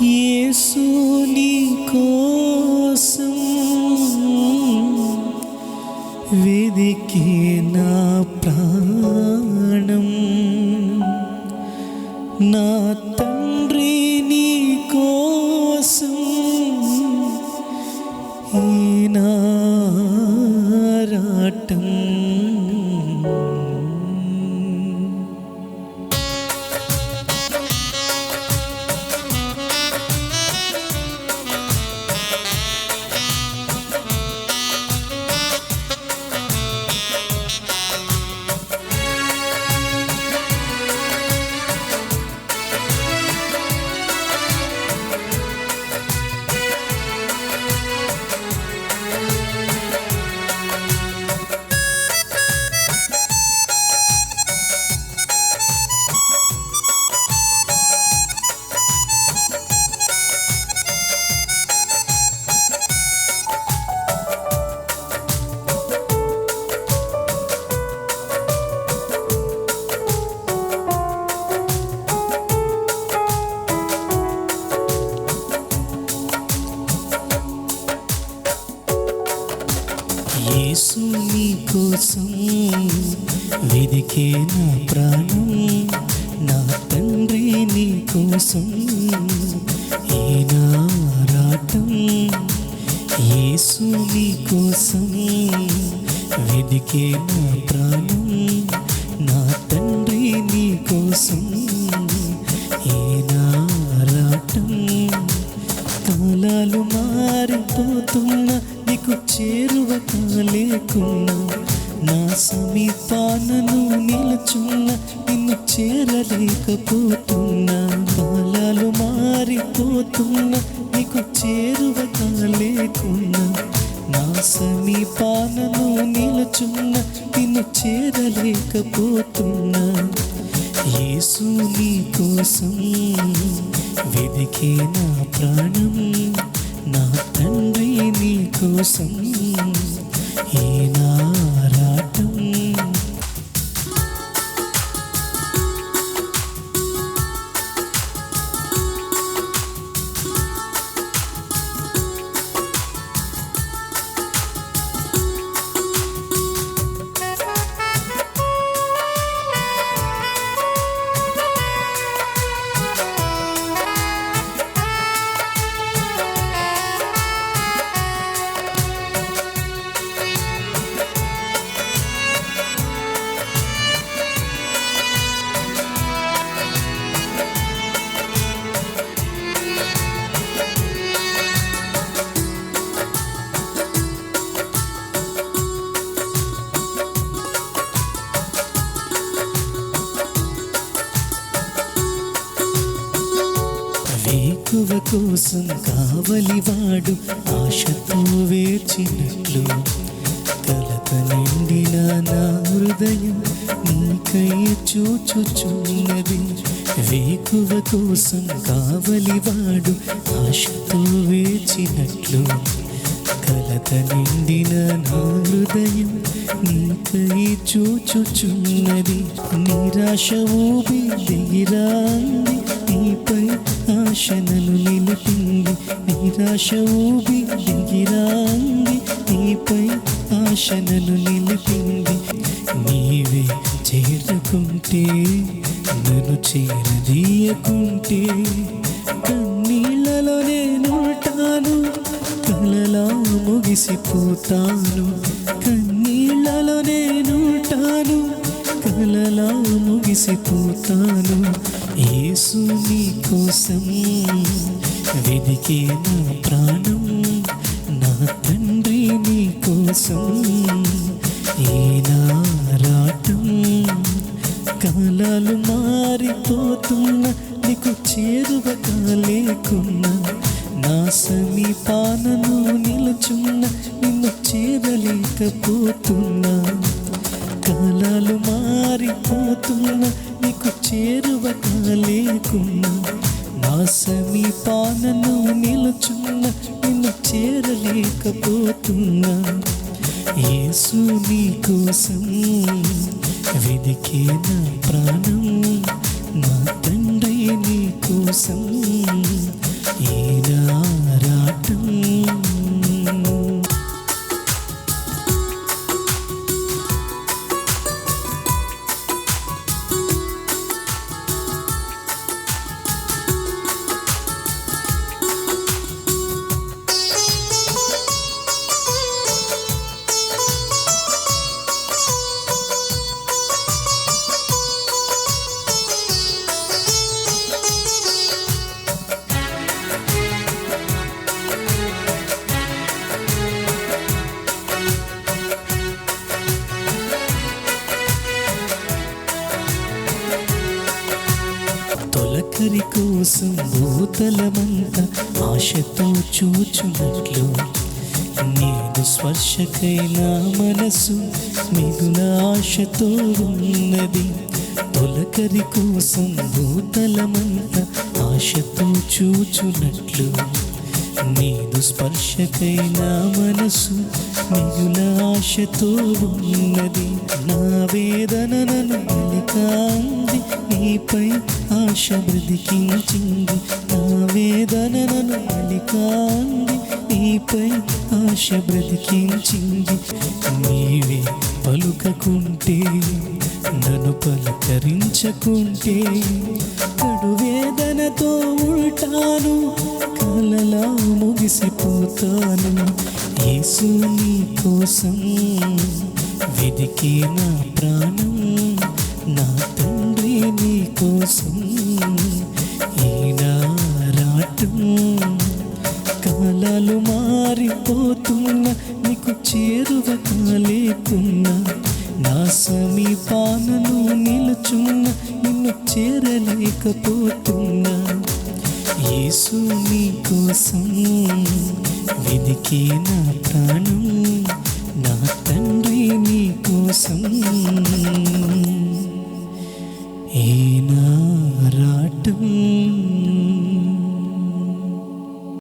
యేసు నీ కోసం వెదికే నా ప్రాణం, నా తండ్రి నీ కోసం ఈ నారాటం. యేసు నీ కోసం వెదికే నా ప్రాణం, నా తండ్రి నీ కోసం ఈ నారాటం. యేసు నీ కోసం వెదికే నా ప్రాణం, నా తండ్రి నీ కోసం ఈ నారాటం. కాలాలు మారిపోతున్నా నీకు చేరువ కాలేకున్నా, నా సమీపానను నిలుచున్నా నిన్ను చేరలేకపోతున్నా. కాలాలు మారిపోతున్నా నీకు చేరువ కాలేకున్నా, నా సమీపానను నిలుచున్నా నిన్ను చేరలేకపోతున్నా. యేసు నీ కోసం వెదికే నా ప్రాణం, నా తండ్రి నీ కోసం ఈ నారాటం. వేకువ కోసం కావలివాడు ఆశతో వేచినట్లు, కలత నిండిన నా హృదయం నీకై చూచుచున్నది. వేకువ కోసం కావలివాడు ఆశతో వేచినట్లు, కలత నిండిన నా హృదయం నీకై చూచుచున్నది. నిరాశ ఊబి దిగిరాంది, నీపై ఆశనలు నిలిపింది. నిరాశ ఊబి దిగిరాంది, నీపై ఆశనలు నిలిపింది. నీవే చేరుకుంటే నన్ను చేరదీయకుంటే, కన్నీళ్ళలో నేనుంటాను, కలలా ముగిసిపోతాను. కన్నీళ్ళలో నేనుంటాను, కలలా ముగిసిపోతాను. యేసు నీ కోసం వెదికే నా ప్రాణం, నా తండ్రి నీ కోసం ఈ నారాటం. కాలాలు మారిపోతున్నా నీకు చేరువ కాలేకున్నా, నా సమీపానను నిలుచున్నా నిన్ను చేరలేకపోతున్నా. కాలాలు మారిపోతున్నా నీకు చేరువ కాలేకున్నా, నా సమీపానను నిలుచున్నా నిన్ను చేరలేకపోతున్నా. యేసు నీ కోసం వెదికే నా ప్రాణం, నా తండ్రి నీ కోసం కోసం భూతలమంతా ఆశతో చూచున్నట్లు నీదు స్పర్శకైనా మనసు మిగుల ఆశతో ఉన్నది. తొలకరి కోసం భూతలమంతా ఆశతో చూచున్నట్లు నీదు స్పర్శకైనా మనసు మిగుల ఆశతో ఉన్నది. నా వేదన నన్ను వెలికాంది, నీపై ఆశ బ్రతికించింది. నా వేదన నన్ను వెలికాంది, నీపై ఆశ బ్రతికించింది. నీవే పలుకకుంటే, నన్ను పలకరించకుంటే కడు వేదనతో ఉంటాను, కలలా ముగిసిపోతాను. యేసు నీ కోసం వెదికే నా ప్రాణం, నా తండ్రి నీ కోసం ఈనారాటం. కాలాలు మారిపోతున్నా, నీకు చేరువ కాలేకున్నా, నా సమీపానను నిలుచున్నా, నిన్ను చేరలేకపోతున్నా. యేసు నీ కోసం వెదికే నా ప్రాణం, నా తండ్రి నీ కోసం